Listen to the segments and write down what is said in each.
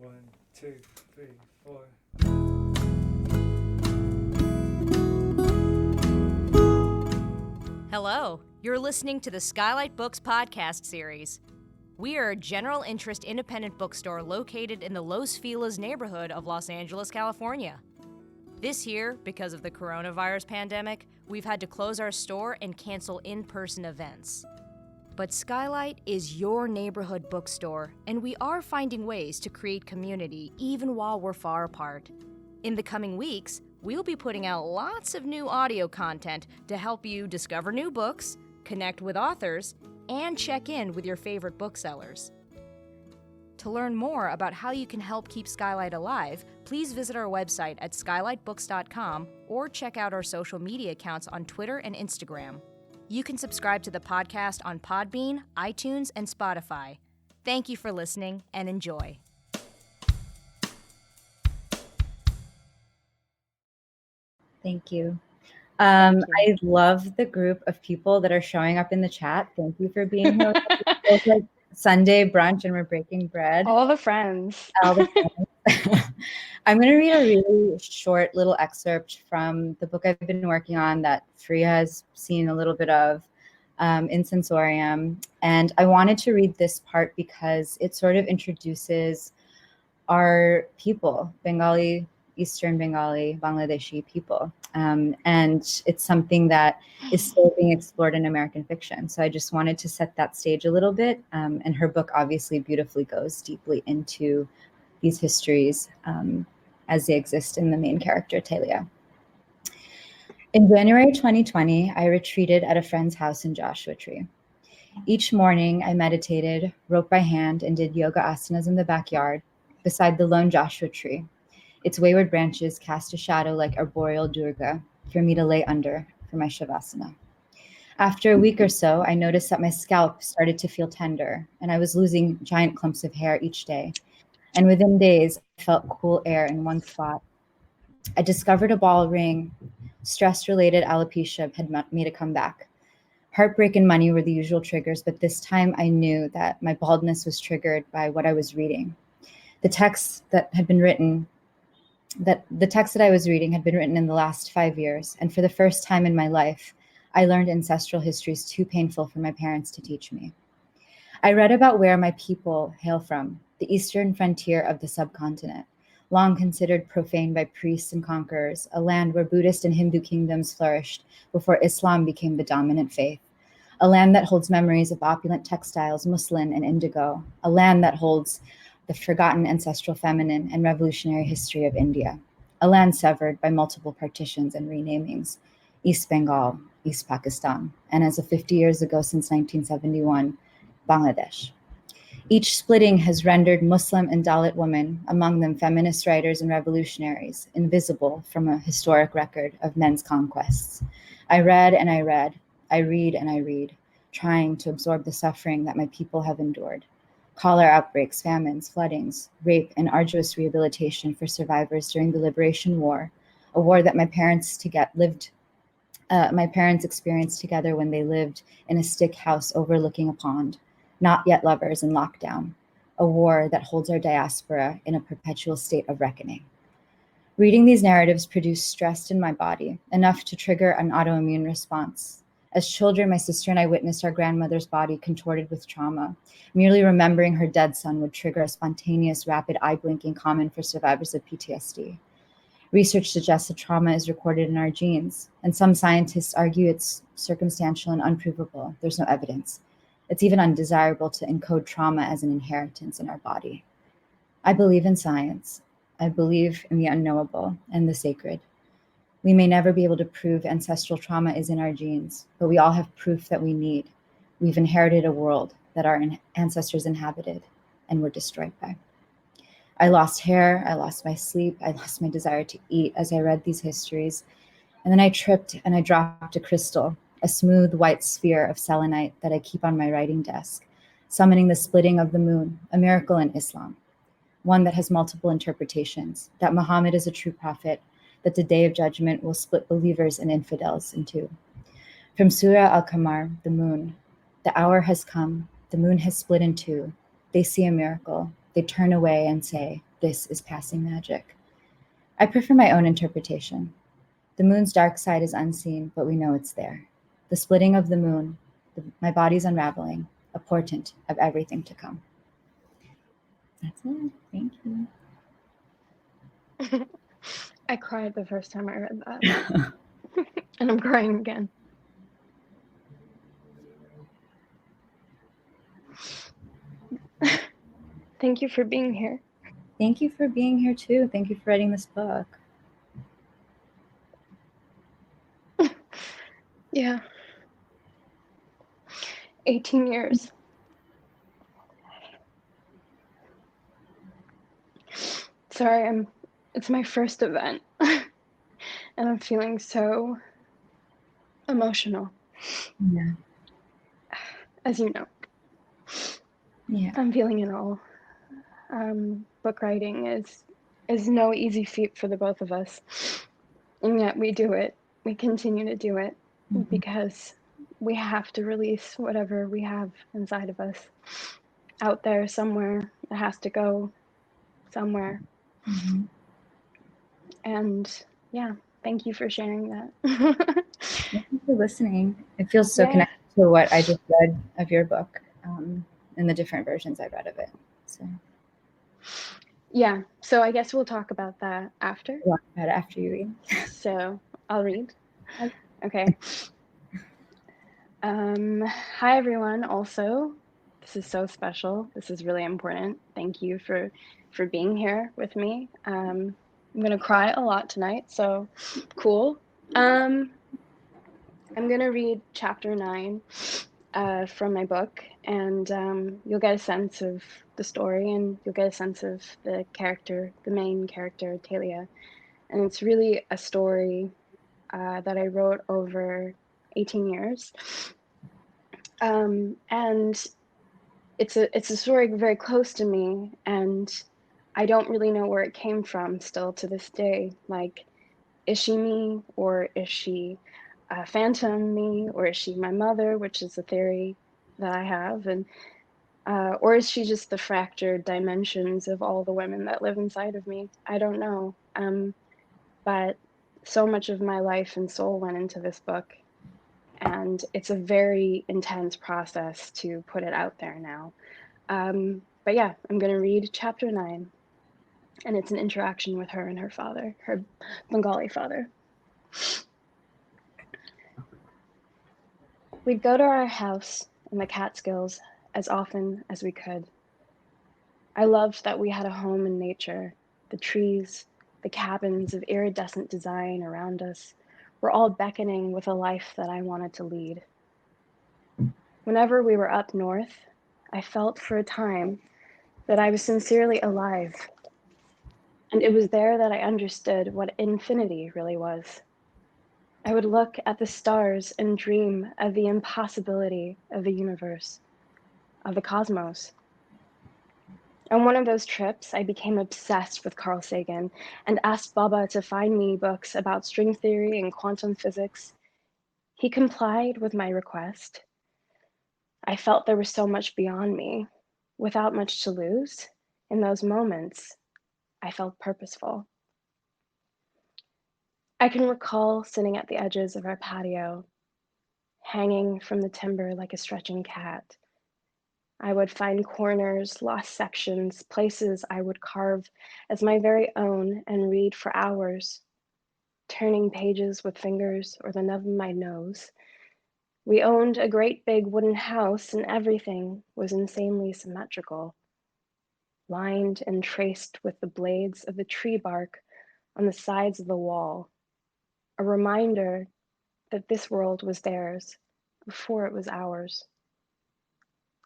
One, two, three, four. Hello, you're listening to the Skylight Books podcast series. We are a general interest independent bookstore located in the Los Feliz neighborhood of Los Angeles, California. This year, because of the coronavirus pandemic, we've had to close our store and cancel in-person events. But Skylight is your neighborhood bookstore, and we are finding ways to create community even while we're far apart. In the coming weeks, we'll be putting out lots of new audio content to help you discover new books, connect with authors, and check in with your favorite booksellers. To learn more about how you can help keep Skylight alive, please visit our website at skylightbooks.com or check out our social media accounts on Twitter and Instagram. You can subscribe to the podcast on Podbean, iTunes, and Spotify. Thank you for listening and enjoy. Thank you. I love the group of people that are showing up in the chat. Thank you for being here. It's like Sunday brunch and we're breaking bread. All the friends. I'm going to read a really short little excerpt from the book I've been working on that Fariha has seen a little bit of in Sensorium. And I wanted to read this part because it sort of introduces our people, Bengali, Eastern Bengali, Bangladeshi people. And it's something that is still being explored in American fiction. So I just wanted to set that stage a little bit. And her book obviously beautifully goes deeply into these histories as they exist in the main character, Taylia. In January 2020, I retreated at a friend's house in Joshua Tree. Each morning, I meditated, wrote by hand, and did yoga asanas in the backyard beside the lone Joshua tree. Its wayward branches cast a shadow like arboreal Durga for me to lay under for my Shavasana. After a week or so, I noticed that my scalp started to feel tender, and I was losing giant clumps of hair each day. And within days, I felt cool air in one spot. I discovered a ball ring. Stress-related alopecia had made a comeback. Heartbreak and money were the usual triggers, but this time I knew that my baldness was triggered by what I was reading. The text that I was reading had been written in the last 5 years, and for the first time in my life, I learned ancestral histories too painful for my parents to teach me. I read about where my people hail from, the eastern frontier of the subcontinent, long considered profane by priests and conquerors, a land where Buddhist and Hindu kingdoms flourished before Islam became the dominant faith, a land that holds memories of opulent textiles, muslin, and indigo, a land that holds the forgotten ancestral feminine and revolutionary history of India, a land severed by multiple partitions and renamings, East Bengal, East Pakistan, and as of 50 years ago since 1971, Bangladesh. Each splitting has rendered Muslim and Dalit women, among them feminist writers and revolutionaries, invisible from a historic record of men's conquests. I read and I read, I read and I read, trying to absorb the suffering that my people have endured. Cholera outbreaks, famines, floodings, rape, and arduous rehabilitation for survivors during the Liberation War, a war that my parents experienced together when they lived in a stick house overlooking a pond, not yet lovers in lockdown, a war that holds our diaspora in a perpetual state of reckoning. Reading these narratives produced stress in my body, enough to trigger an autoimmune response. As children, my sister and I witnessed our grandmother's body contorted with trauma. Merely remembering her dead son would trigger a spontaneous, rapid eye blinking common for survivors of PTSD. Research suggests that trauma is recorded in our genes, and some scientists argue it's circumstantial and unprovable. There's no evidence. It's even undesirable to encode trauma as an inheritance in our body. I believe in science. I believe in the unknowable and the sacred. We may never be able to prove ancestral trauma is in our genes, but we all have proof that we need. We've inherited a world that our ancestors inhabited and were destroyed by. I lost hair, I lost my sleep, I lost my desire to eat as I read these histories. And then I tripped and I dropped a crystal, a smooth white sphere of selenite that I keep on my writing desk, summoning the splitting of the moon, a miracle in Islam, one that has multiple interpretations, that Muhammad is a true prophet, that the day of judgment will split believers and infidels in two. From Surah Al-Qamar, the moon, the hour has come, the moon has split in two. They see a miracle. They turn away and say, This is passing magic. I prefer my own interpretation. The moon's dark side is unseen, but we know it's there. The splitting of the moon, my body's unraveling, a portent of everything to come. That's it. Thank you. I cried the first time I read that. And I'm crying again. Thank you for being here. Thank you for being here too. Thank you for writing this book. Yeah. 18 years. Sorry, it's my first event. And I'm feeling so emotional. Yeah. As you know. Yeah. I'm feeling it all. Book writing is no easy feat for the both of us. And yet we do it. We continue to do it because we have to release whatever we have inside of us out there somewhere. It has to go somewhere. And yeah, thank you for sharing that. Thank you for listening. It feels so connected to what I just read of your book and the different versions I read of it. So yeah, so I guess we'll talk about that after. We'll talk about it after you read. So I'll read. Okay. Hi everyone. Also, this is so special. This is really important. Thank you for being here with me. I'm gonna cry a lot tonight, so cool. I'm gonna read chapter 9 from my book, and you'll get a sense of the story, and you'll get a sense of the character, the main character, Taylia. And it's really a story that I wrote over 18 years. And it's a story very close to me, and I don't really know where it came from still to this day. Like, is she me, or is she a phantom me, or is she my mother, which is a theory that I have, and or is she just the fractured dimensions of all the women that live inside of me? I don't know. But so much of my life and soul went into this book, and it's a very intense process to put it out there now. But yeah, I'm going to read chapter 9, and it's an interaction with her and her father, her Bengali father. We'd go to our house in the Catskills as often as we could. I loved that we had a home in nature. The trees, the cabins of iridescent design around us were all beckoning with a life that I wanted to lead. Whenever we were up north, I felt for a time that I was sincerely alive. And it was there that I understood what infinity really was. I would look at the stars and dream of the impossibility of the universe, of the cosmos. On one of those trips, I became obsessed with Carl Sagan and asked Baba to find me books about string theory and quantum physics. He complied with my request. I felt there was so much beyond me. Without much to lose, in those moments, I felt purposeful. I can recall sitting at the edges of our patio, hanging from the timber like a stretching cat. I would find corners, lost sections, places I would carve as my very own and read for hours, turning pages with fingers or the nub of my nose. We owned a great big wooden house, and everything was insanely symmetrical, lined and traced with the blades of the tree bark on the sides of the wall, a reminder that this world was theirs before it was ours.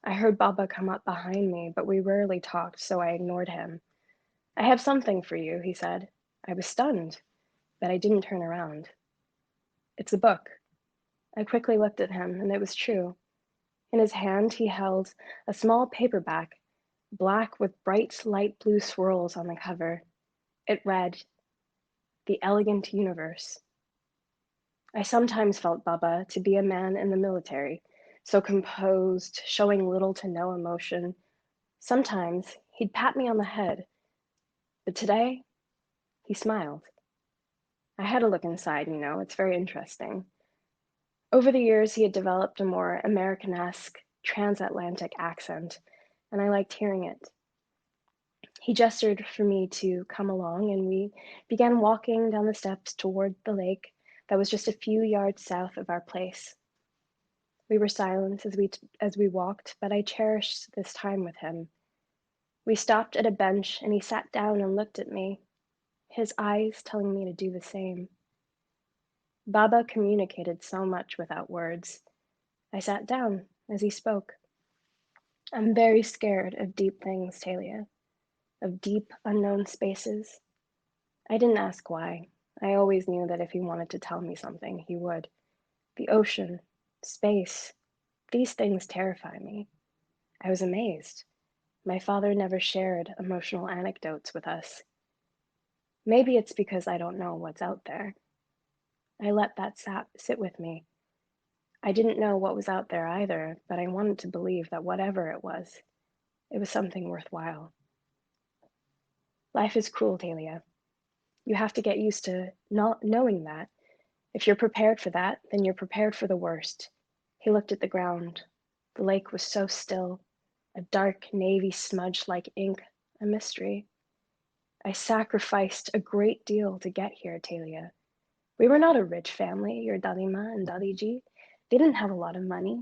I heard Baba come up behind me, but we rarely talked, so I ignored him. I have something for you, he said. I was stunned, but I didn't turn around. It's a book. I quickly looked at him, and it was true. In his hand, he held a small paperback, black with bright light blue swirls on the cover. It read, The Elegant Universe. I sometimes felt Baba to be a man in the military, so composed, showing little to no emotion. Sometimes he'd pat me on the head, But today, he smiled. I had to look inside, it's very interesting. Over the years, he had developed a more Americanesque, transatlantic accent, and I liked hearing it. He gestured for me to come along, and we began walking down the steps toward the lake that was just a few yards south of our place. We were silent as we walked, but I cherished this time with him. We stopped at a bench, and he sat down and looked at me, his eyes telling me to do the same. Baba communicated so much without words. I sat down as he spoke. I'm very scared of deep things, Taylia, of deep, unknown spaces. I didn't ask why. I always knew that if he wanted to tell me something, he would. The ocean, space, these things terrify me. I was amazed. My father never shared emotional anecdotes with us. Maybe it's because I don't know what's out there. I let that sit with me. I didn't know what was out there either, but I wanted to believe that whatever it was something worthwhile. Life is cruel, Taylia. You have to get used to not knowing that. If you're prepared for that, then you're prepared for the worst. He looked at the ground. The lake was so still, a dark navy smudge like ink, a mystery. I sacrificed a great deal to get here, Taylia. We were not a rich family, your dadi-ma and dadi-ji. They didn't have a lot of money,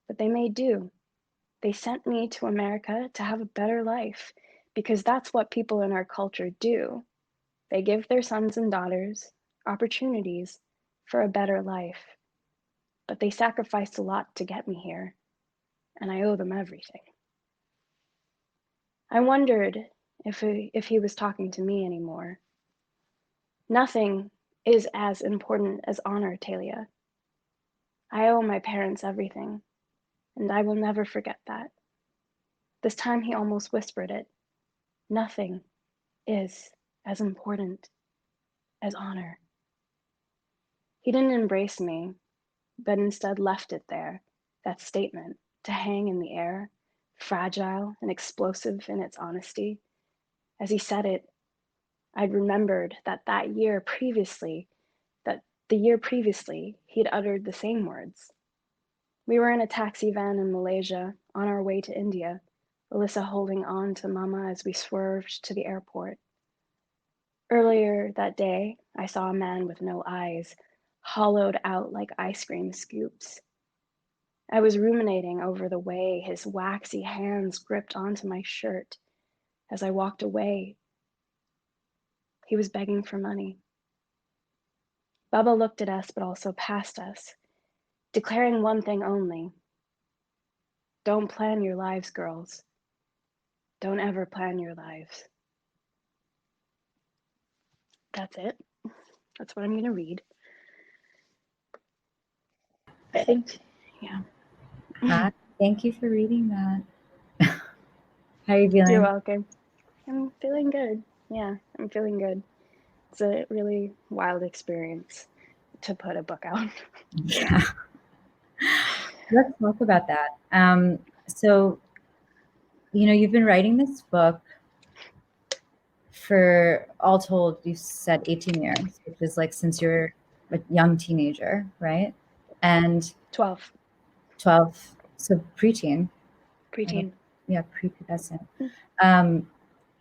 but they made do. They sent me to America to have a better life, because that's what people in our culture do. They give their sons and daughters opportunities for a better life. But they sacrificed a lot to get me here, and I owe them everything. I wondered if he was talking to me anymore. Nothing is as important as honor, Taylia. I owe my parents everything, and I will never forget that. This time he almost whispered it. Nothing is as important as honor. He didn't embrace me, but instead left it there, that statement, to hang in the air, fragile and explosive in its honesty. As he said it, I'd remembered that the year previously, he'd uttered the same words. We were in a taxi van in Malaysia, on our way to India, Alyssa holding on to Mama as we swerved to the airport. Earlier that day, I saw a man with no eyes, hollowed out like ice cream scoops. I was ruminating over the way his waxy hands gripped onto my shirt. As I walked away, he was begging for money. Baba looked at us, but also past us, declaring one thing only. Don't plan your lives, girls. Don't ever plan your lives. That's it. That's what I'm going to read. I think, yeah. Thank you for reading that. How are you feeling? You're welcome. I'm feeling good. Yeah, I'm feeling good. It's a really wild experience to put a book out. Yeah. Let's talk about that. So, you've been writing this book for, all told, you said 18 years, which is like since you're a young teenager, right? And 12. 12, so preteen. Preteen. Yeah, prepubescent.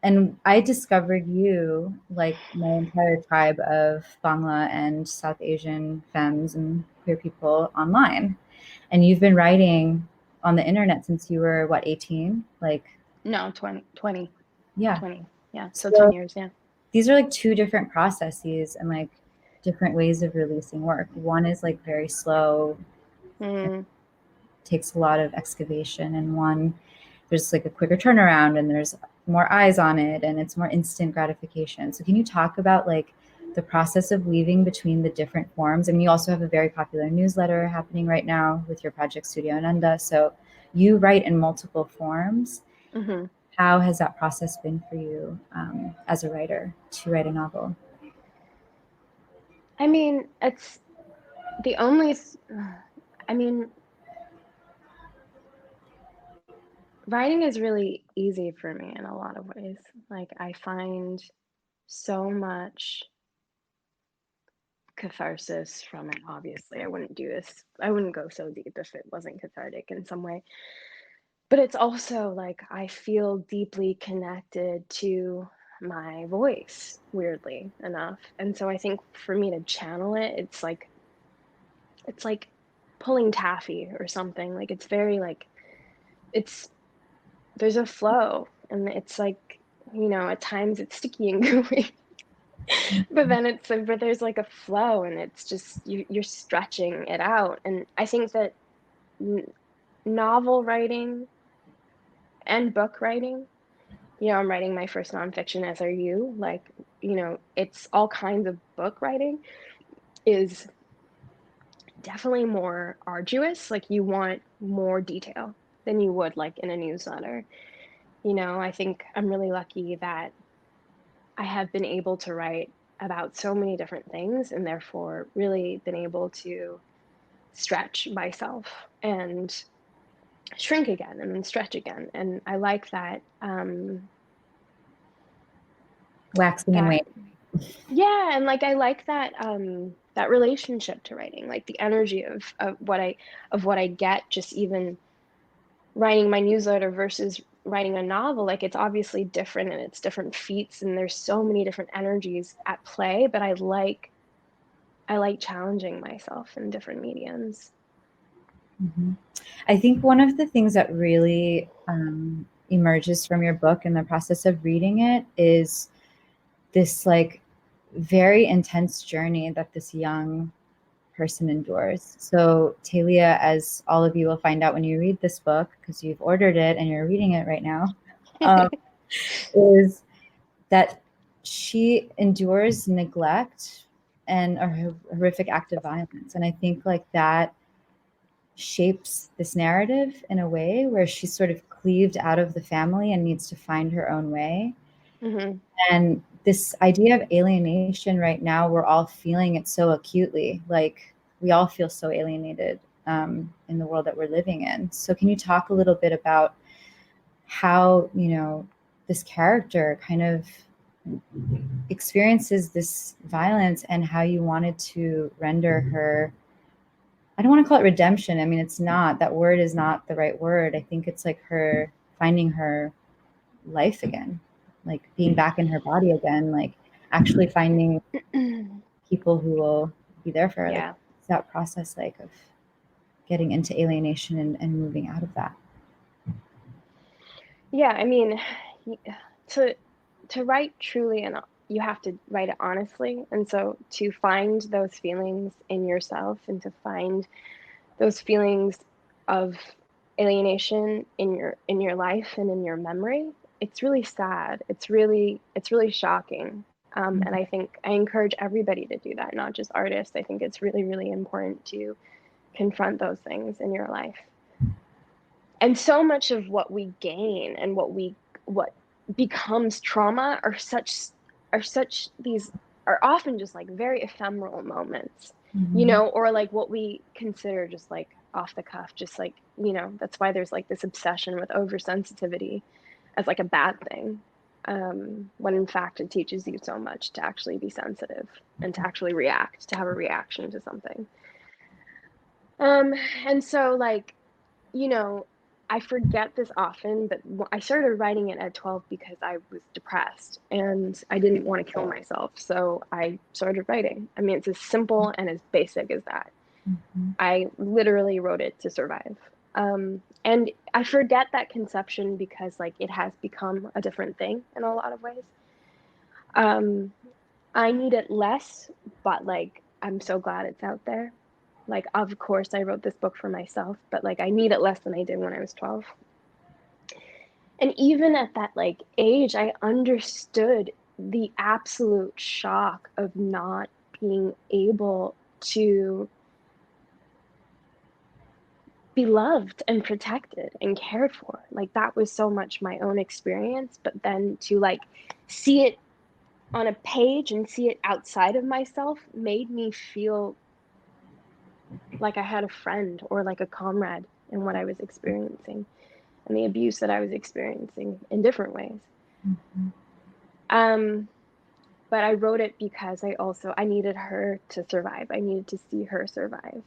And I discovered you, like my entire tribe of Bangla and South Asian femmes and queer people, online. And you've been writing on the internet since you were, what, 18? No, 20. Yeah. 20. Yeah, so 10 years, yeah. These are like two different processes and like different ways of releasing work. One is like very slow, takes a lot of excavation, and one, there's like a quicker turnaround and there's more eyes on it and it's more instant gratification. So can you talk about like the process of weaving between the different forms? I mean, you also have a very popular newsletter happening right now with your project Studio Ananda. So you write in multiple forms. Mm-hmm. How has that process been for you as a writer to write a novel? I mean, it's the only, Writing is really easy for me in a lot of ways. Like, I find so much catharsis from it. Obviously, I wouldn't go so deep if it wasn't cathartic in some way. But it's also like I feel deeply connected to my voice, weirdly enough. And so I think for me to channel it, it's like pulling taffy or something. Like, it's very like it's there's a flow, and it's like, at times it's sticky and gooey. But then but there's like a flow, and it's just you're stretching it out. And I think that novel writing and book writing, I'm writing my first nonfiction, as are you. Like, it's all kinds of book writing is definitely more arduous. Like, you want more detail than you would like in a newsletter. I think I'm really lucky that I have been able to write about so many different things, and therefore really been able to stretch myself and shrink again and then stretch again. And I like that. Waxing and waning. Yeah, and like I like that that relationship to writing, like the energy of what I get just even writing my newsletter versus writing a novel. Like, it's obviously different, and it's different feats, and there's so many different energies at play, but I like challenging myself in different mediums. Mm-hmm. I think one of the things that really emerges from your book in the process of reading it is this like very intense journey that this young person endures. So Taylia, as all of you will find out when you read this book, because you've ordered it and you're reading it right now, is that she endures neglect and a horrific act of violence. And I think like that shapes this narrative in a way where she's sort of cleaved out of the family and needs to find her own way. Mm-hmm. And this idea of alienation right now, we're all feeling it so acutely. Like, we all feel so alienated in the world that we're living in. So can you talk a little bit about how, this character kind of experiences this violence and how you wanted to render her, I don't want to call it redemption. I mean, it's not, that word is not the right word. I think it's like her finding her life again, like being back in her body again, like actually finding people who will be there for her. Yeah. Like, it's that process like of getting into alienation and moving out of that. Yeah, I mean, to write truly, and you have to write it honestly. And so to find those feelings in yourself, and to find those feelings of alienation in your life and in your memory, it's really sad. It's really shocking. And I think I encourage everybody to do that, not just artists. I think it's really, really important to confront those things in your life. And so much of what we gain and what becomes trauma are often just like very ephemeral moments, or like what we consider just like off the cuff, just like, that's why there's like this obsession with oversensitivity as like a bad thing, when in fact it teaches you so much to actually be sensitive and to actually react, to have a reaction to something. And so like, I forget this often, but I started writing it at 12 because I was depressed and I didn't want to kill myself. So I started writing. I mean, it's as simple and as basic as that. Mm-hmm. I literally wrote it to survive. And I forget that conception because like it has become a different thing in a lot of ways. I need it less, but like, I'm so glad it's out there. Like, of course, I wrote this book for myself, but like, I need it less than I did when I was 12. And even at that like age, I understood the absolute shock of not being able to be loved and protected and cared for. Like, that was so much my own experience, but then to like see it on a page and see it outside of myself made me feel like I had a friend or like a comrade in what I was experiencing. and the abuse that I was experiencing in different ways. But I wrote it because I needed her to survive. I needed to see her survive.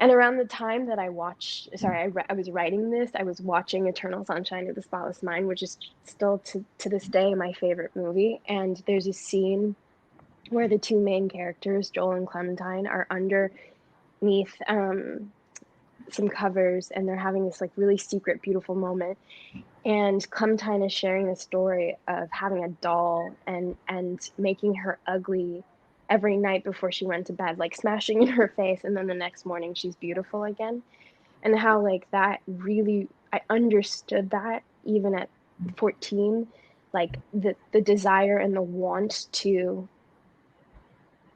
And around the time that I was writing this, I was watching Eternal Sunshine of the Spotless Mind, which is still to this day my favorite movie. And there's a scene where the two main characters, Joel and Clementine, are underneath some covers, and they're having this like really secret, beautiful moment. And Clementine is sharing the story of having a doll and making her ugly every night before she went to bed, like smashing in her face, and then the next morning she's beautiful again. And how like that really, I understood that even at 14, like the desire and the want to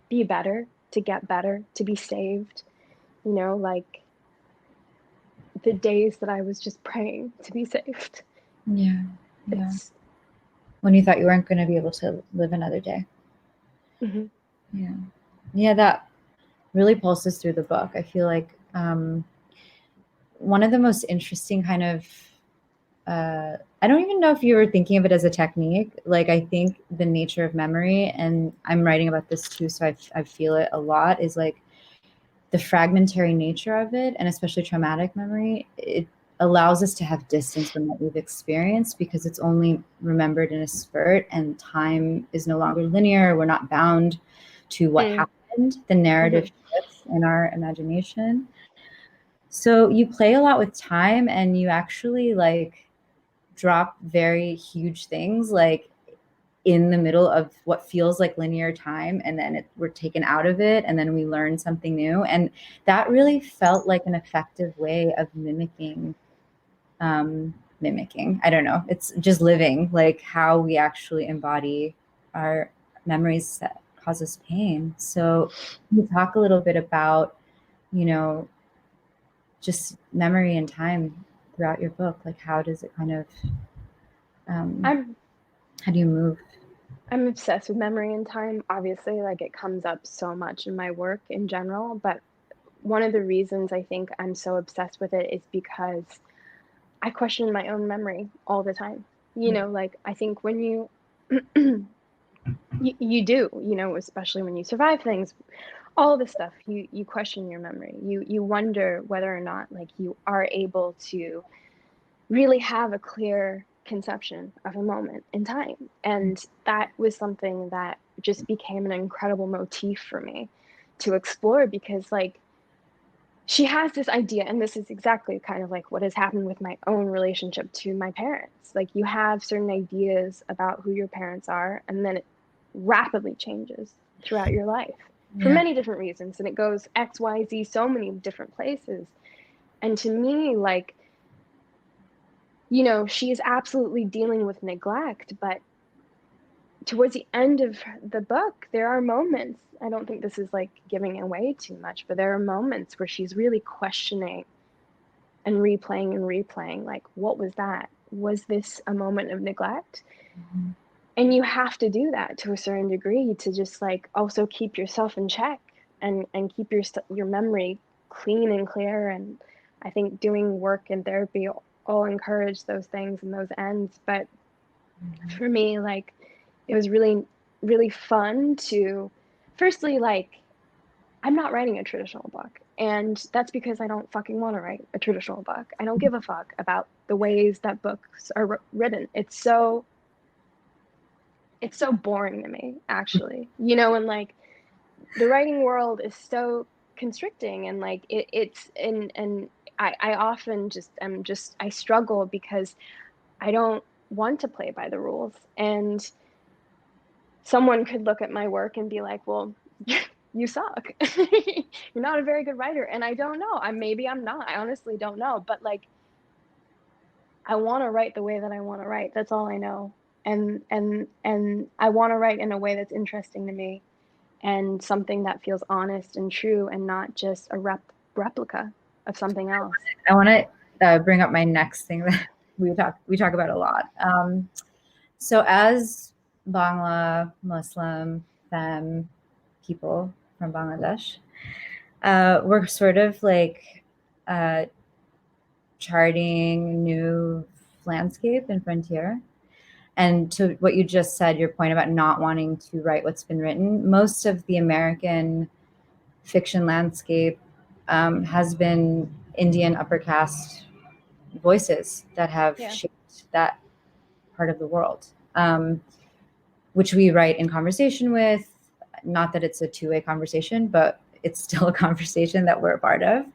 be better, to get better, to be saved, you know, like the days that I was just praying to be saved. Yeah. When you thought you weren't going to be able to live another day. Yeah, that really pulses through the book. I feel like one of the most interesting kind of I don't even know if you were thinking of it as a technique. Like, I think the nature of memory, and I'm writing about this too, so I feel it a lot, is like the fragmentary nature of it, and especially traumatic memory. It allows us to have distance from what we've experienced because it's only remembered in a spurt, and time is no longer linear. We're not bound to what happened. The narrative shifts in our imagination. So you play a lot with time, and you actually like drop very huge things like in the middle of what feels like linear time, and then we're taken out of it, and then we learn something new. And that really felt like an effective way of mimicking, I don't know, it's just living, like how we actually embody our memories that cause us pain. So can you talk a little bit about, you know, just memory and time throughout your book? Like, how does it kind of, how do you move? I'm obsessed with memory and time. Obviously, like it comes up so much in my work in general, but one of the reasons I think I'm so obsessed with it is because I question my own memory all the time. You know, like I think when you you do, you know, especially when you survive things, all this stuff, you question your memory. You wonder whether or not like you are able to really have a clear conception of a moment in time. And that was something that just became an incredible motif for me to explore, because like she has this idea, and this is exactly kind of like what has happened with my own relationship to my parents. Like you have certain ideas about who your parents are, and then it rapidly changes throughout your life for many different reasons, and it goes XYZ so many different places. And to me, like, you know, she is absolutely dealing with neglect, but towards the end of the book, there are moments, I don't think this is like giving away too much, but there are moments where she's really questioning and replaying, like, what was that? Was this a moment of neglect? And you have to do that to a certain degree to just like also keep yourself in check and keep your memory clean and clear. And I think doing work and therapy all encourage those things and those ends. But for me, like, it was really, really fun to, firstly, like, I'm not writing a traditional book. And that's because I don't fucking want to write a traditional book. I don't give a fuck about the ways that books are written. It's so boring to me, actually. You know, and like the writing world is so constricting, and like I often I struggle because I don't want to play by the rules. And someone could look at my work and be like, well, you suck. You're not a very good writer. And I don't know. Maybe I'm not. I honestly don't know. But like, I want to write the way that I want to write. That's all I know. And I want to write in a way that's interesting to me, and something that feels honest and true, and not just a replica of something else. I want to bring up my next thing that we talk about a lot. So as Bangla Muslim femme people from Bangladesh, we're sort of like charting new landscape and frontier. And to what you just said, your point about not wanting to write what's been written, most of the American fiction landscape has been Indian upper caste voices that have shaped that part of the world, which we write in conversation with. Not that it's a two-way conversation, but it's still a conversation that we're a part of.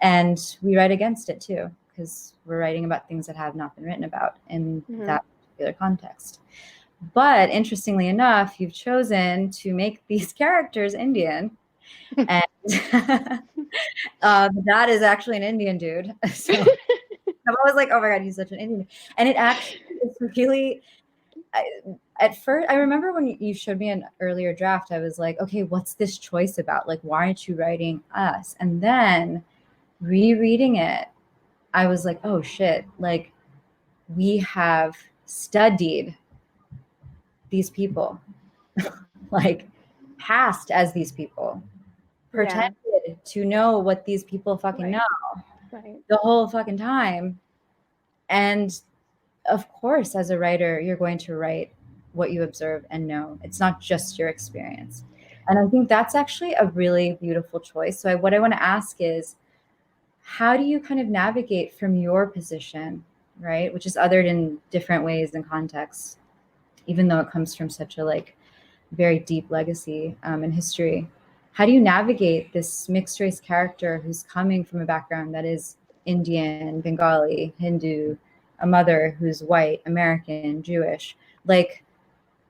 And we write against it too, because we're writing about things that have not been written about in that particular context. But interestingly enough, you've chosen to make these characters Indian. And that is actually an Indian dude. So I'm always like, oh my God, he's such an Indian. And it actually is really, at first, I remember when you showed me an earlier draft, I was like, okay, what's this choice about? Like, why aren't you writing us? And then rereading it, I was like, oh shit, like we have studied these people, like passed as these people, pretended to know what these people fucking know the whole fucking time. And of course, as a writer, you're going to write what you observe and know. It's not just your experience. And I think that's actually a really beautiful choice. So what I want to ask is, how do you kind of navigate from your position, right, which is othered in different ways and contexts, even though it comes from such a like very deep legacy and history? How do you navigate this mixed race character who's coming from a background that is Indian, Bengali, Hindu, a mother who's white, American, Jewish, like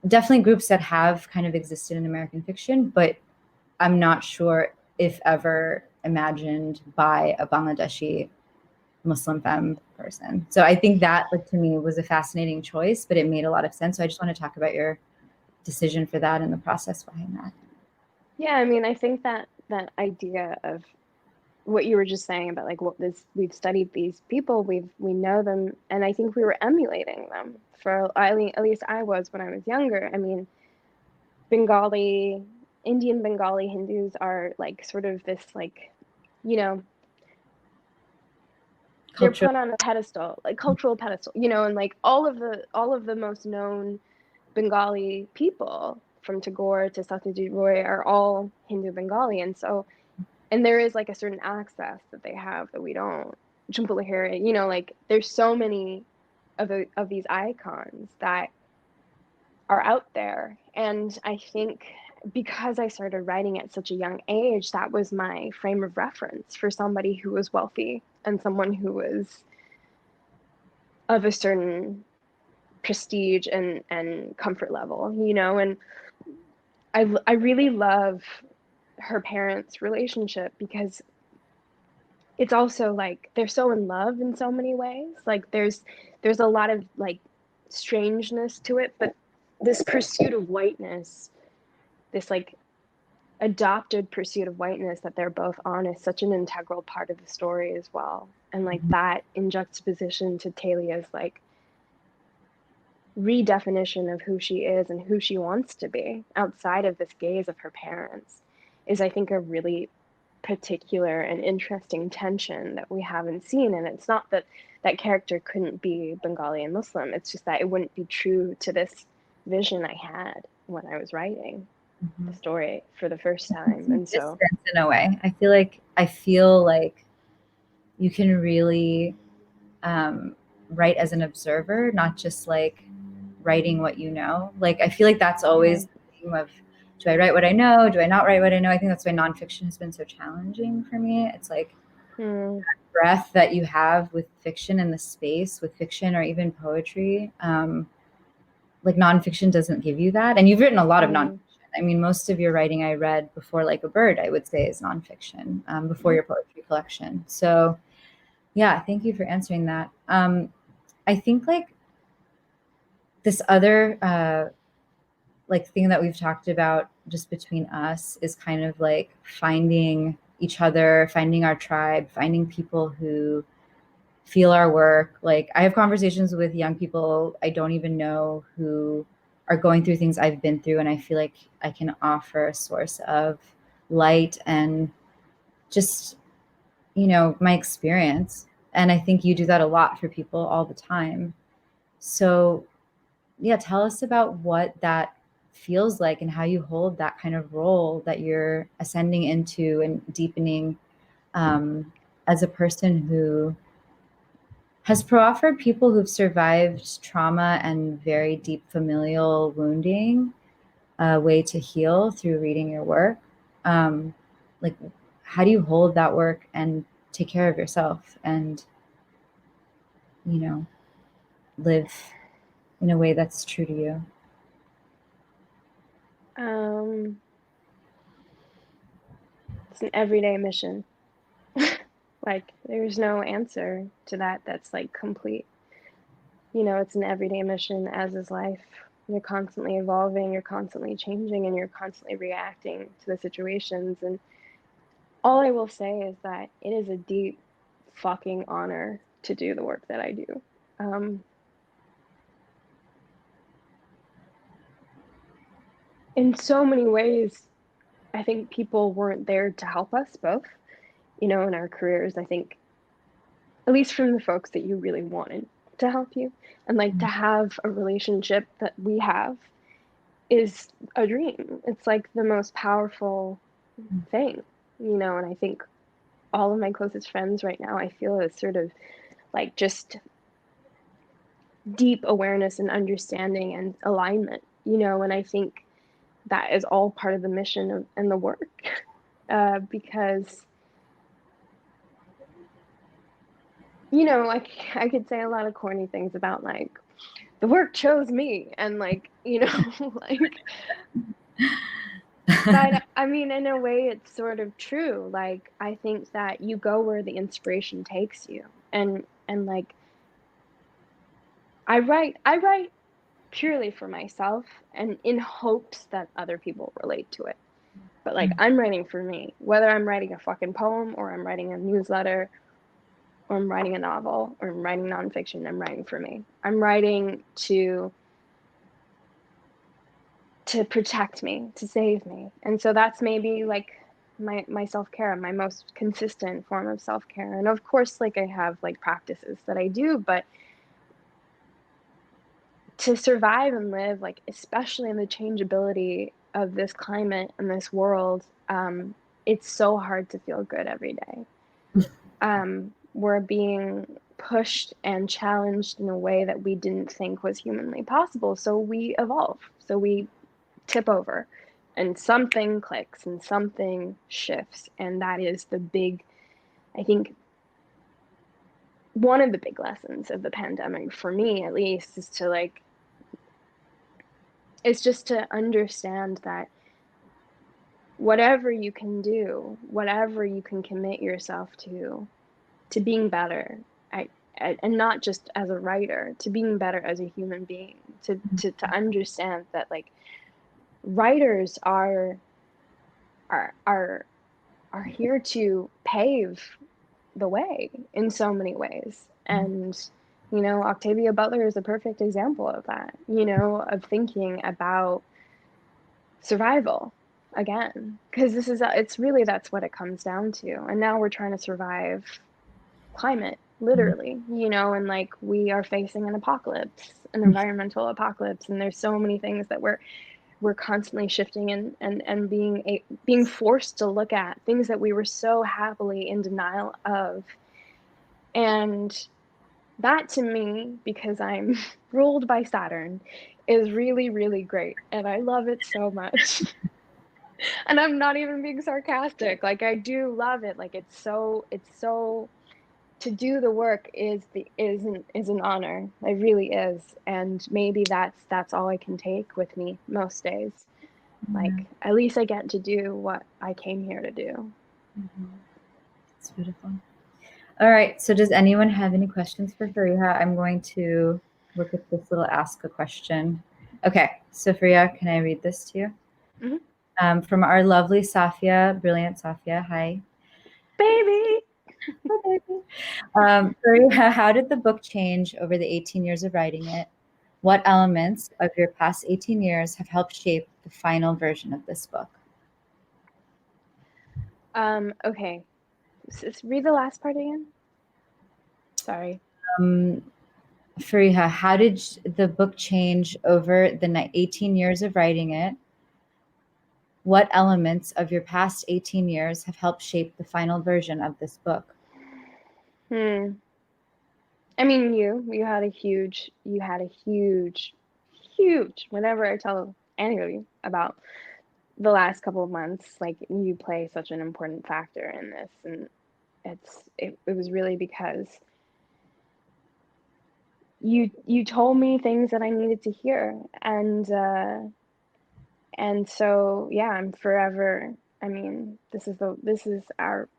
definitely groups that have kind of existed in American fiction, but I'm not sure if ever imagined by a Bangladeshi Muslim femme person. So I think that, like, to me was a fascinating choice, but it made a lot of sense. So I just want to talk about your decision for that and the process behind that. Yeah, I mean, I think that idea of what you were just saying about like what this, we've studied these people, we know them, and I think we were emulating them for, at least I was when I was younger. I mean, Indian Bengali Hindus are like sort of this like, you know, they're put on a pedestal, like cultural pedestal, you know, and like all of the most known Bengali people from Tagore to Satyajit Roy are all Hindu Bengali, and so, and there is like a certain access that they have that we don't. Jhumpa Lahiri, you know, like there's so many of these icons that are out there, and I think because I started writing at such a young age, that was my frame of reference for somebody who was wealthy and someone who was of a certain prestige and comfort level, you know. And I really love her parents' relationship because it's also like they're so in love in so many ways. Like there's a lot of like strangeness to it, but this pursuit of whiteness, this like adopted pursuit of whiteness that they're both on, is such an integral part of the story as well. And like that in juxtaposition to Taylia's like redefinition of who she is and who she wants to be outside of this gaze of her parents is, I think, a really particular and interesting tension that we haven't seen. And it's not that that character couldn't be Bengali and Muslim, it's just that it wouldn't be true to this vision I had when I was writing the story for the first time. And so in a way, I feel like you can really write as an observer, not just like writing what you know. Like I feel like that's always the theme of, do I write what I know? Do I not write what I know? I think that's why nonfiction has been so challenging for me. It's like that breath that you have with fiction and the space with fiction, or even poetry. Like nonfiction doesn't give you that. And you've written a lot of nonfiction. I mean, most of your writing I read before Like a Bird, I would say, is nonfiction, before your poetry collection. So yeah, thank you for answering that. I think like this other like thing that we've talked about just between us is kind of like finding each other, finding our tribe, finding people who feel our work. Like I have conversations with young people I don't even know who are going through things I've been through, and I feel like I can offer a source of light and just, you know, my experience. And I think you do that a lot for people all the time. So yeah, tell us about what that feels like and how you hold that kind of role that you're ascending into and deepening as a person who has offered people who've survived trauma and very deep familial wounding a way to heal through reading your work. Like, how do you hold that work and take care of yourself and, you know, live in a way that's true to you? It's an everyday mission. Like, there's no answer to that that's like complete. You know, it's an everyday mission, as is life. You're constantly evolving, you're constantly changing, and you're constantly reacting to the situations. And all I will say is that it is a deep fucking honor to do the work that I do. In so many ways, I think people weren't there to help us both, you know, in our careers. I think, at least from the folks that you really wanted to help you, and like to have a relationship that we have is a dream. It's like the most powerful thing, you know. And I think all of my closest friends right now, I feel is sort of like just deep awareness and understanding and alignment, you know. And I think that is all part of the mission and the work, because, you know, like I could say a lot of corny things about like the work chose me and like, you know, like, but I mean, in a way it's sort of true. Like, I think that you go where the inspiration takes you, and like I write purely for myself and in hopes that other people relate to it. But like, I'm writing for me, whether I'm writing a fucking poem or I'm writing a newsletter or I'm writing a novel or I'm writing nonfiction. I'm writing for me. I'm writing to protect me, to save me. And so that's maybe like my self-care, my most consistent form of self-care. And of course, like I have like practices that I do, but to survive and live, like especially in the changeability of this climate and this world, it's so hard to feel good every day. We're being pushed and challenged in a way that we didn't think was humanly possible. So we evolve. So we tip over and something clicks and something shifts. And that is the big, I think, one of the big lessons of the pandemic, for me at least, is to like, it's just to understand that whatever you can do, whatever you can commit yourself to being better, and not just as a writer, to being better as a human being, to understand that like writers are here to pave the way in so many ways. And you know, Octavia Butler is a perfect example of that, you know, of thinking about survival again, because this is it's really, that's what it comes down to. And now we're trying to survive climate, literally, you know. And like, we are facing an apocalypse, an environmental apocalypse, and there's so many things that we're constantly shifting and being forced to look at things that we were so happily in denial of. And that, to me, because I'm ruled by Saturn, is really, really great, and I love it so much. And I'm not even being sarcastic. Like, I do love it. Like, it's so to do the work is an honor. It really is. And maybe that's all I can take with me most days. Like, at least I get to do what I came here to do. It's beautiful. All right. So does anyone have any questions for Fariha? I'm going to look at this little ask a question. Okay. So Fariha, can I read this to you? Mm-hmm. From our lovely Safia, brilliant Safia. Hi. Baby. Hi, baby. Fariha, how did the book change over the 18 years of writing it? What elements of your past 18 years have helped shape the final version of this book? Okay. Read the last part again. Sorry. Fariha, how did the book change over the 18 years of writing it? What elements of your past 18 years have helped shape the final version of this book? I mean, you had a huge, whenever I tell anybody about the last couple of months, like, you play such an important factor in this. And it was really because you told me things that I needed to hear. And so, yeah, I'm forever, I mean, this is our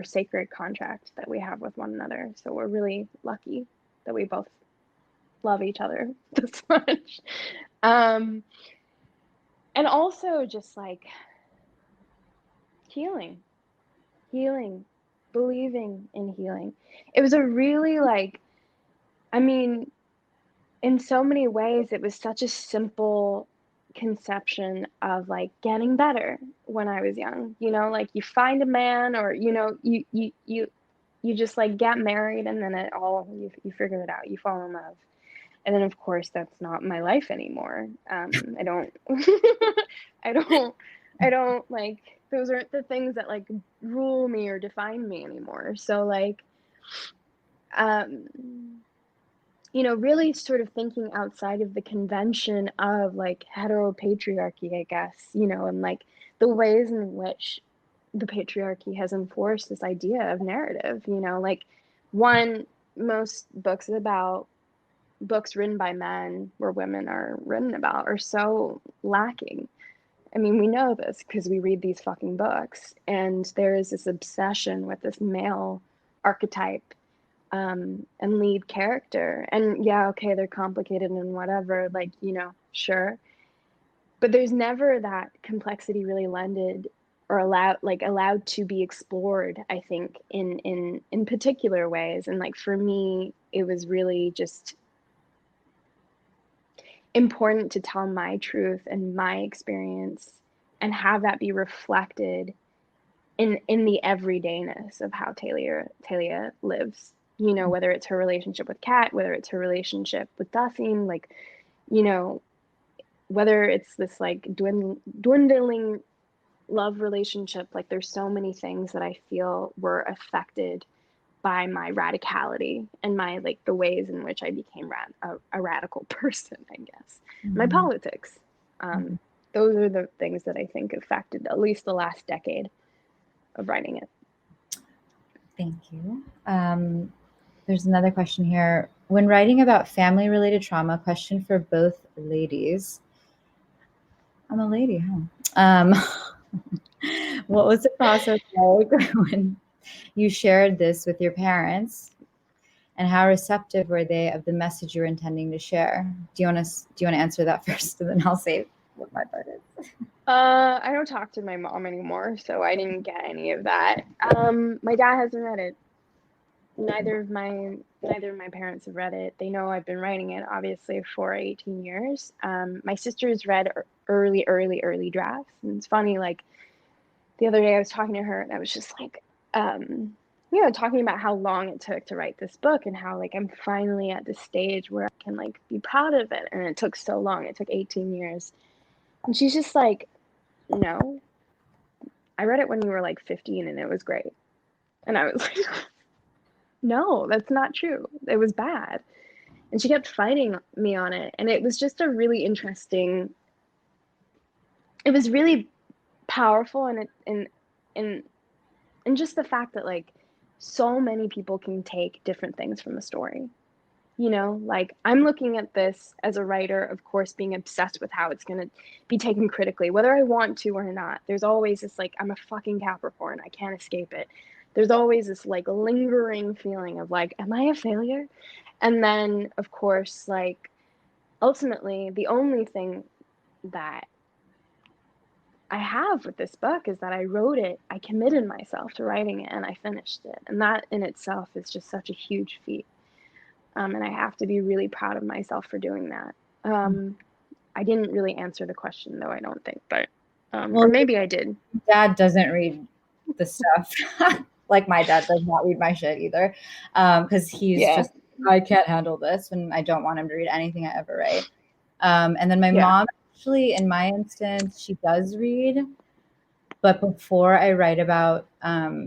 sacred contract that we have with one another. So we're really lucky that we both love each other this much. And also just like healing, believing in healing. It was a really, like, I mean, in so many ways, it was such a simple conception of like getting better when I was young. Like, you find a man, or you just like get married, and then you figure it out. You fall in love. And then, of course, that's not my life anymore. I don't I don't like, those aren't the things that like rule me or define me anymore. So like, really sort of thinking outside of the convention of like heteropatriarchy, I guess, and like the ways in which the patriarchy has enforced this idea of narrative, like, most books written by men where women are written about are so lacking. I mean, we know this because we read these fucking books, and there is this obsession with this male archetype, and lead character. And yeah, okay, they're complicated and whatever, like, sure. But there's never that complexity really lended or allowed to be explored, I think, in particular ways. And like, for me, it was really just important to tell my truth and my experience and have that be reflected in the everydayness of how Taylia lives. Whether it's her relationship with Kat, whether it's her relationship with Dasim, like, whether it's this like dwindling love relationship, like, there's so many things that I feel were affected by my radicality and my, like, the ways in which I became a radical person, I guess. My politics. Those are the things that I think affected at least the last decade of writing it. Thank you. There's another question here. When writing about family-related trauma, question for both ladies. I'm a lady, huh? What was the process like when you shared this with your parents, and how receptive were they of the message you were intending to share? Do you want to answer that first, and then I'll say what my part is? I don't talk to my mom anymore, so I didn't get any of that. My dad hasn't read it. Neither of my parents have read it. They know I've been writing it, obviously, for 18 years. My sister's read early drafts. And it's funny, like, the other day I was talking to her, and I was just like, talking about how long it took to write this book, and how, like, I'm finally at this stage where I can, like, be proud of it. And it took so long. It took 18 years. And she's just like, no, I read it when you were like 15 and it was great. And I was like, no, that's not true. It was bad. And she kept fighting me on it. And it was just a really interesting, it was really powerful. And just the fact that, like, so many people can take different things from a story. Like, I'm looking at this as a writer, of course, being obsessed with how it's going to be taken critically, whether I want to or not. There's always this, like, I'm a fucking Capricorn. I can't escape it. There's always this, like, lingering feeling of, like, am I a failure? And then, of course, like, ultimately, the only thing that I have with this book is that I wrote it, I committed myself to writing it, and I finished it. And that in itself is just such a huge feat. And I have to be really proud of myself for doing that. I didn't really answer the question, though, I don't think, but or maybe I did. Dad doesn't read the stuff. Like my dad does not read my shit either, because he's just, I can't handle this, and I don't want him to read anything I ever write. And then my mom, actually, in my instance, she does read. But before I write about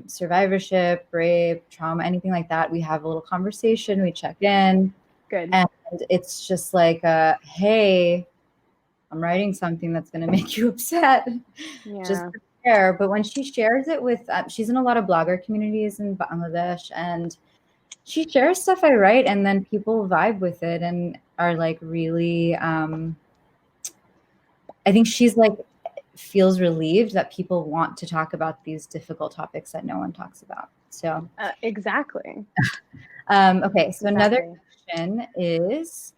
survivorship, rape, trauma, anything like that, we have a little conversation. We check in. Good. And it's just like, hey, I'm writing something that's going to make you upset. Yeah. Just prepare. But when she shares it with, she's in a lot of blogger communities in Bangladesh, and she shares stuff I write, and then people vibe with it and are like really, I think she's like, feels relieved that people want to talk about these difficult topics that no one talks about. So exactly. Okay, so another question is,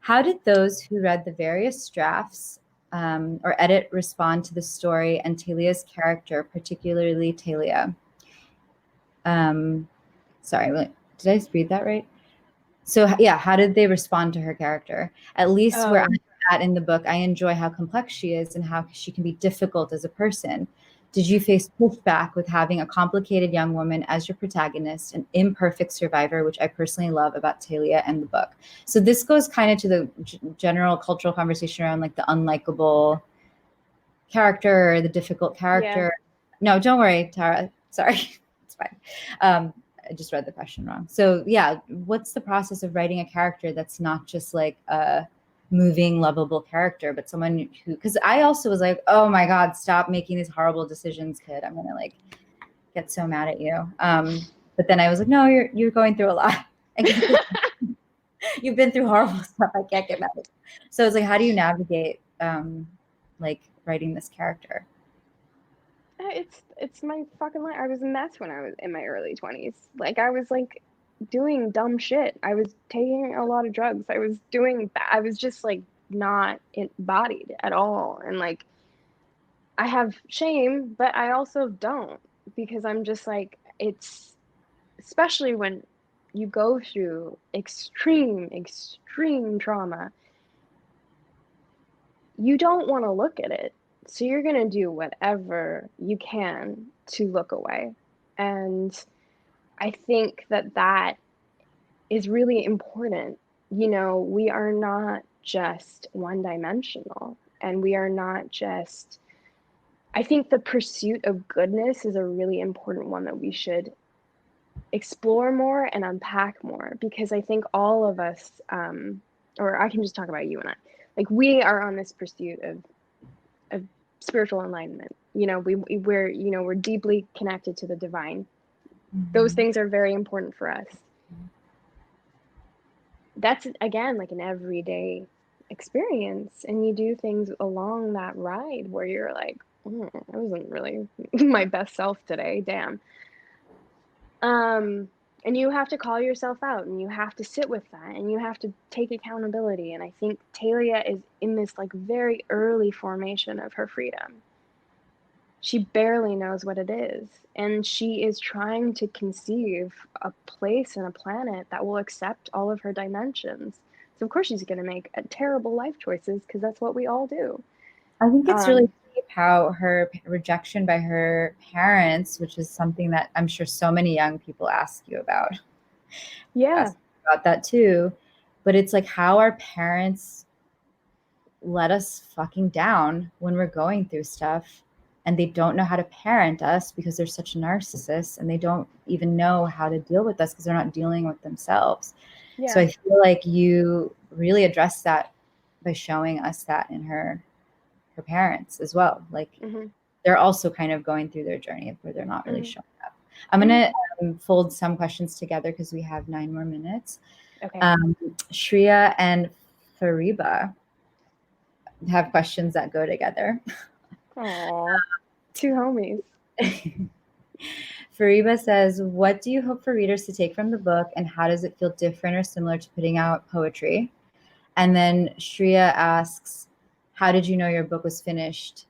how did those who read the various drafts or edit respond to the story and Taylia's character, particularly Taylia? Sorry, did I read that right? So yeah, how did they respond to her character? At least where I'm at in the book, I enjoy how complex she is and how she can be difficult as a person. Did you face pushback with having a complicated young woman as your protagonist, an imperfect survivor, which I personally love about Taylia and the book? So this goes kind of to the general cultural conversation around like the unlikable character or the difficult character. Yeah. No, don't worry, Tara. Sorry, it's fine. I just read the question wrong. So yeah, what's the process of writing a character that's not just like a moving, lovable character, but someone who, because I also was like, oh my God, stop making these horrible decisions, kid. I'm gonna like get so mad at you. But then I was like, no, you're going through a lot. You've been through horrible stuff. I can't get mad at you. So it's like, how do you navigate like writing this character? It's my fucking life. I was a mess when I was in my early 20s. Like I was like doing dumb shit. I was taking a lot of drugs. I was just like not embodied at all. And like I have shame, but I also don't, because I'm just like, it's especially when you go through extreme trauma, you don't want to look at it. So you're going to do whatever you can to look away. And I think that is really important. You know, we are not just one-dimensional, and we are not just, I think the pursuit of goodness is a really important one that we should explore more and unpack more, because I think all of us, or I can just talk about you and I, like we are on this pursuit of spiritual enlightenment. You know, we're deeply connected to the divine. Mm-hmm. Those things are very important for us. That's again like an everyday experience, and you do things along that ride where you're like, I wasn't really my best self today, damn. And you have to call yourself out, and you have to sit with that, and you have to take accountability. And I think Taylia is in this like very early formation of her freedom. She barely knows what it is, and she is trying to conceive a place and a planet that will accept all of her dimensions. So of course she's going to make terrible life choices, because that's what we all do. I think it's really deep how her rejection by her parents, which is something that I'm sure so many young people ask you about. Yeah. Ask about that too. But it's like how our parents let us fucking down when we're going through stuff, and they don't know how to parent us because they're such narcissists, and they don't even know how to deal with us because they're not dealing with themselves. Yeah. So I feel like you really address that by showing us that in her parents as well. Like they're also kind of going through their journey where they're not really showing up. I'm going to fold some questions together because we have 9 more minutes. Okay. Shreya and Fariha have questions that go together. Aww, 2 homies. Fariha says, what do you hope for readers to take from the book, and how does it feel different or similar to putting out poetry? And then Shreya asks, how did you know your book was finished?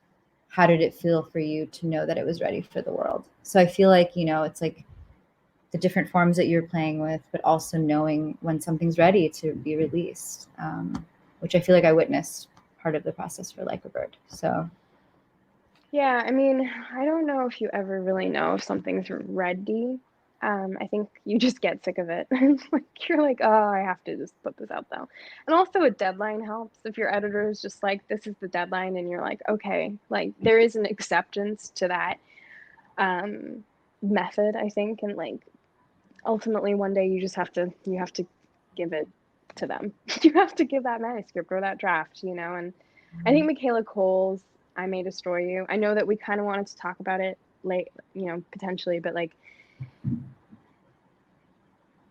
How did it feel for you to know that it was ready for the world? So I feel like, you know, it's like the different forms that you're playing with, but also knowing when something's ready to be released, which I feel like I witnessed part of the process for Like a Bird. So Yeah, I mean, I don't know if you ever really know if something's ready. I think you just get sick of it. Like you're like, oh, I have to just put this out now. And also a deadline helps. If your editor is just like, this is the deadline, and you're like, okay, like there is an acceptance to that um, method, I think, and like ultimately one day you have to give it to them. You have to give that manuscript or that draft, you know. And I think Michaela Cole's I May Destroy You, I know that we kind of wanted to talk about it late, you know, potentially, but like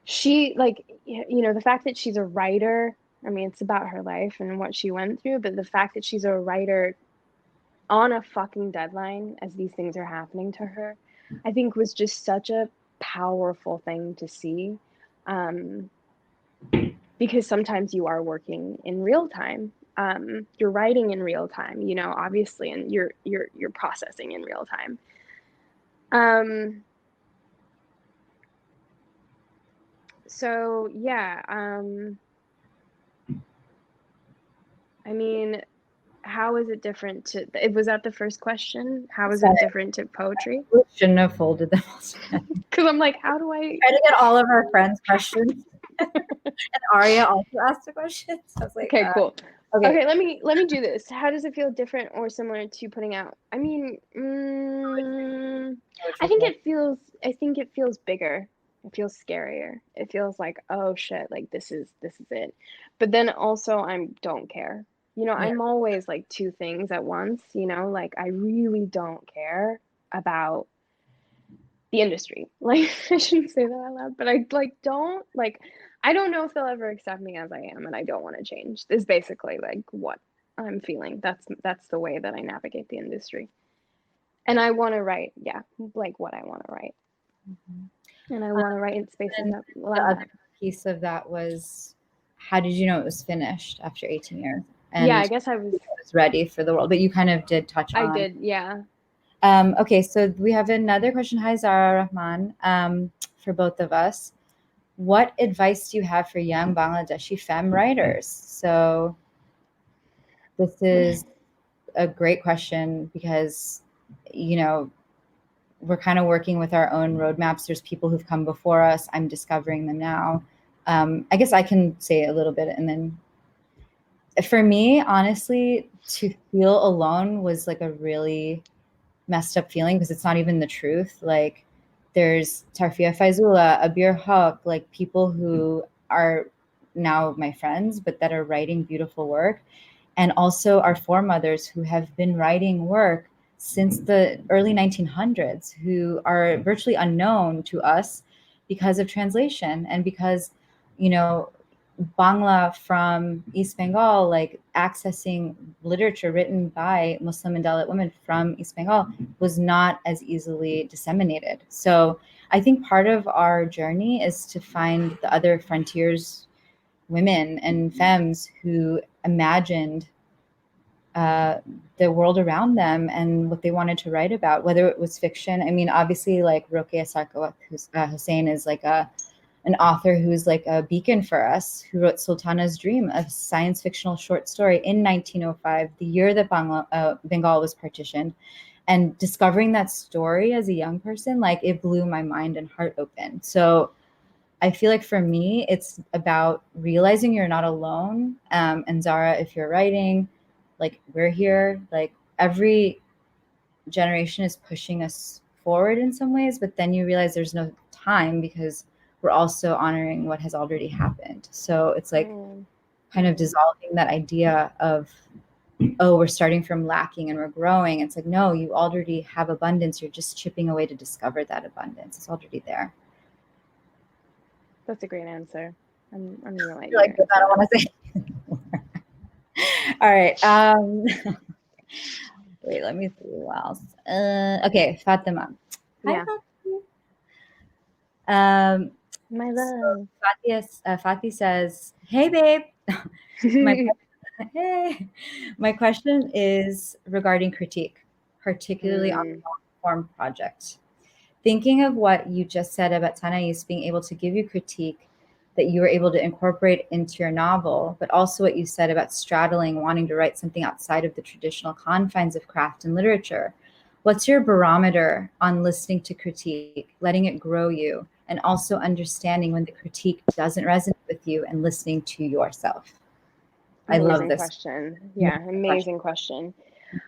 she, like, you know, the fact that she's a writer, I mean, it's about her life and what she went through, but the fact that she's a writer on a fucking deadline as these things are happening to her, I think was just such a powerful thing to see. Um, because sometimes you are working in real time. You're writing in real time, you know, obviously, and you're processing in real time. So yeah, I mean, how is it different to? Was that the first question? How is it different to poetry? We shouldn't have folded them all together. Because I'm like, how do I Try to get all of our friends' questions? And Aria also asked a question. So I was like, okay, cool. Okay. Okay, let me do this. How does it feel different or similar to putting out? I mean, I think it feels bigger. It feels scarier. It feels like, oh shit, like this is it. But then also I don't care. You know, Yeah. I'm always like two things at once, you know, like I really don't care about the industry. Like I shouldn't say that out loud, but I like don't like I don't know if they'll ever accept me as I am, and I don't want to change. Is basically like what I'm feeling. That's the way that I navigate the industry. And I want to write, yeah, like what I want to write. And I want to write in spaces that The allow other that. piece of that was, how did you know it was finished after 18 years? Yeah, And I guess it was ready for the world, but you kind of did touch I on. did, yeah. Okay, so we have another question. Hi, Zara Rahman, for both of us. What advice do you have for young Bangladeshi femme writers? So this is a great question because, you know, we're kind of working with our own roadmaps. There's people who've come before us. I'm discovering them now. I guess I can say a little bit. And then for me, honestly, to feel alone was like a really messed up feeling because it's not even the truth. Like there's Tarfia Faizullah, Abir Haq, like people who are now my friends, but that are writing beautiful work. And also our foremothers who have been writing work since the early 1900s, who are virtually unknown to us because of translation and because, you know, Bangla from East Bengal, like accessing literature written by Muslim and Dalit women from East Bengal was not as easily disseminated. So I think part of our journey is to find the other frontiers women and femmes who imagined the world around them and what they wanted to write about, whether it was fiction. I mean, obviously, like Rokeya Sarkar Hussain is like an author who's like a beacon for us, who wrote Sultana's Dream, a science fictional short story in 1905, the year that Bengal was partitioned. And discovering that story as a young person, like it blew my mind and heart open. So I feel like for me, it's about realizing you're not alone. And Zara, if you're writing, like we're here, like every generation is pushing us forward in some ways, but then you realize there's no time because we're also honoring what has already happened. So it's like kind of dissolving that idea of, oh, we're starting from lacking and we're growing. It's like, no, you already have abundance. You're just chipping away to discover that abundance. It's already there. That's a great answer. I'm gonna let you. Like, I don't want to say. All right. Wait, let me see who else. Okay, Fatima. Yeah. Hi, my love. So Fatih says, "Hey, babe." My question is regarding critique, particularly on the long-form project. Thinking of what you just said about Tanaïs being able to give you critique that you were able to incorporate into your novel, but also what you said about straddling, wanting to write something outside of the traditional confines of craft and literature. What's your barometer on listening to critique, letting it grow you, and also understanding when the critique doesn't resonate with you and listening to yourself? I love Amazing this. question. Yeah, amazing question.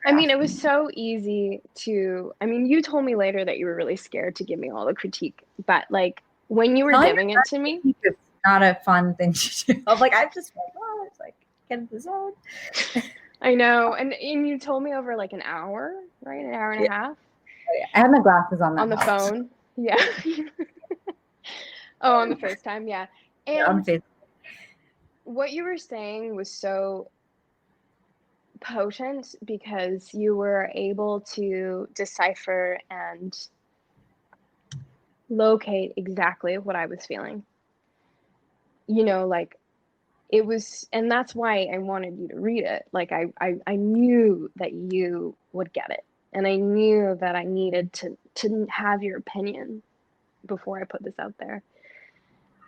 I mean, it was so easy to, I mean, you told me later that you were really scared to give me all the critique, but like when you were giving it to me, it's not a fun thing to do. I'm like, I'm just like, oh, it's like, get this on. I know. And you told me over like an hour, right? An hour and a half. I had my glasses on. On the phone. Yeah. Oh, on the FaceTime. Yeah. And on Facebook. What you were saying was so potent because you were able to decipher and locate exactly what I was feeling. You know, like it was, and that's why I wanted you to read it. Like I knew that you would get it. And I knew that I needed to have your opinion before I put this out there.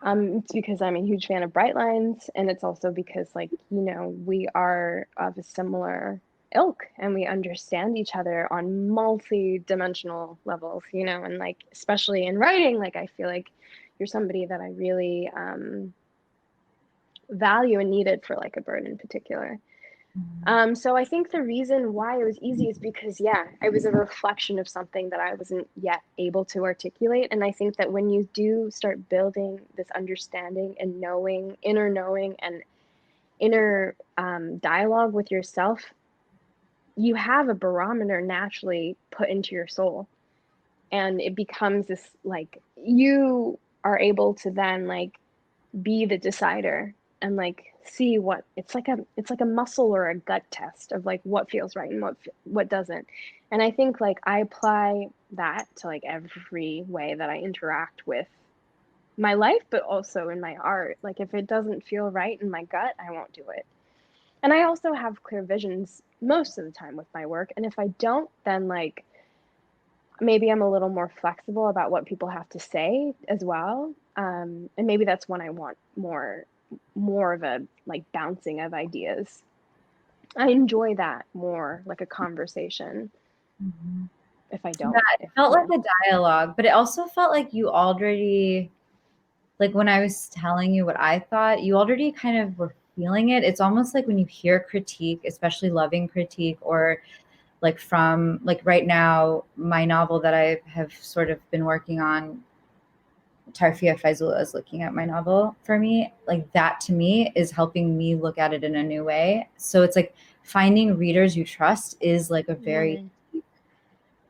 It's because I'm a huge fan of bright lines, and it's also because, like, you know, we are of a similar ilk and we understand each other on multi-dimensional levels, you know, and like especially in writing, like I feel like you're somebody that I really value and needed for like a bird in particular. So I think the reason why it was easy is because, yeah, it was a reflection of something that I wasn't yet able to articulate. And I think that when you do start building this understanding and knowing, and inner dialogue with yourself, you have a barometer naturally put into your soul. And it becomes this, like, you are able to then, like, be the decider and like see what it's like a muscle or a gut test of like what feels right and what doesn't. And I think like I apply that to like every way that I interact with my life, but also in my art. Like if it doesn't feel right in my gut, I won't do it. And I also have clear visions most of the time with my work, and if I don't, then like maybe I'm a little more flexible about what people have to say as well. And maybe that's when I want more of a like bouncing of ideas. I enjoy that more, like a conversation. If I don't, it felt like a dialogue, but it also felt like you already, like when I was telling you what I thought, you already kind of were feeling it. It's almost like when you hear critique, especially loving critique, or like from like right now, my novel that I have sort of been working on, Tarfia Faizullah is looking at my novel for me. Like that to me is helping me look at it in a new way. So it's like finding readers you trust is like a very deep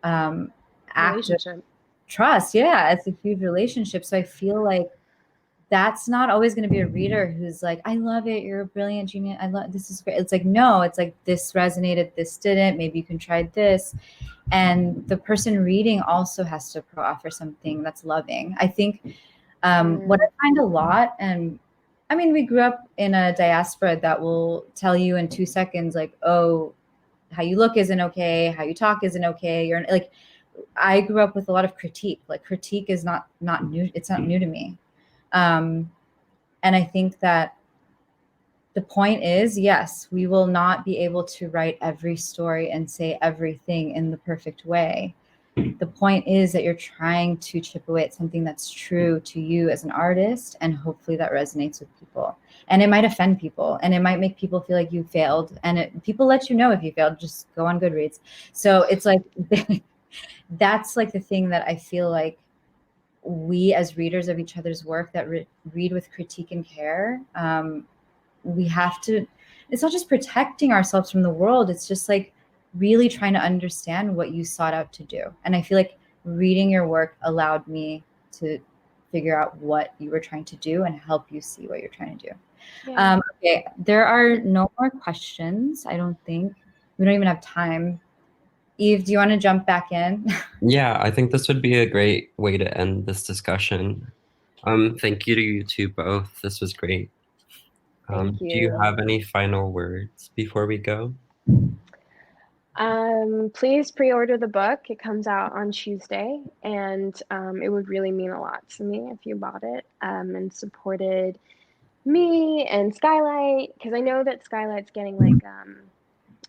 act of trust. Yeah, it's a huge relationship. So I feel like that's not always going to be a reader who's like, I love it, you're a brilliant genius, I love this is great. It's like, no, it's like this resonated, this didn't, maybe you can try this. And the person reading also has to offer something that's loving. I think what I find a lot, and I mean, we grew up in a diaspora that will tell you in 2 seconds, like, oh, how you look isn't okay, how you talk isn't okay. You're like, I grew up with a lot of critique. Like critique is not new. It's not new to me. And I think that the point is, yes, we will not be able to write every story and say everything in the perfect way. The point is that you're trying to chip away at something that's true to you as an artist, and hopefully that resonates with people. And it might offend people, and it might make people feel like you failed. And people let you know if you failed. Just go on Goodreads. So it's like that's like the thing that I feel like we as readers of each other's work that read with critique and care, we have to, it's not just protecting ourselves from the world, it's just like really trying to understand what you sought out to do. And I feel like reading your work allowed me to figure out what you were trying to do and help you see what you're trying to do. Yeah. Okay, there are no more questions. I don't think. We don't even have time. Eve, do you want to jump back in? Yeah, I think this would be a great way to end this discussion. Thank you to you two both. This was great. Thank you. Do you have any final words before we go? Please pre-order the book. It comes out on Tuesday, and it would really mean a lot to me if you bought it and supported me and Skylight, because I know that Skylight's getting like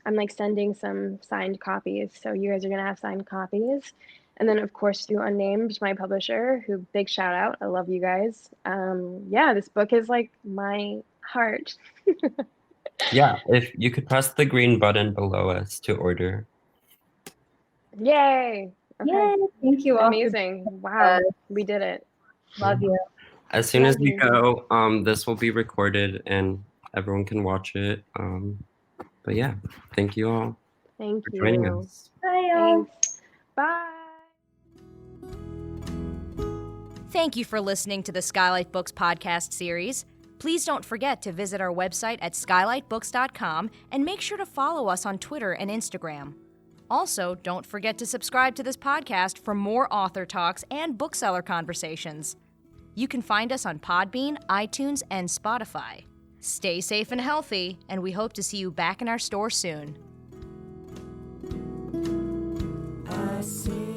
I'm like sending some signed copies. So you guys are gonna have signed copies. And then of course through Unnamed, my publisher, who big shout out. I love you guys. Yeah, this book is like my heart. Yeah, if you could press the green button below us to order. Yay! Okay. Yay! Thank you all. Amazing. Wow, we did it. Love you. As soon as Love we you. go, this will be recorded and everyone can watch it. But yeah, thank you all Thank for joining you. us. Bye, y'all. Thanks. Bye. Thank you for listening to the Skylight Books podcast series. Please don't forget to visit our website at skylightbooks.com and make sure to follow us on Twitter and Instagram. Also, don't forget to subscribe to this podcast for more author talks and bookseller conversations. You can find us on Podbean, iTunes, and Spotify. Stay safe and healthy, and we hope to see you back in our store soon. I see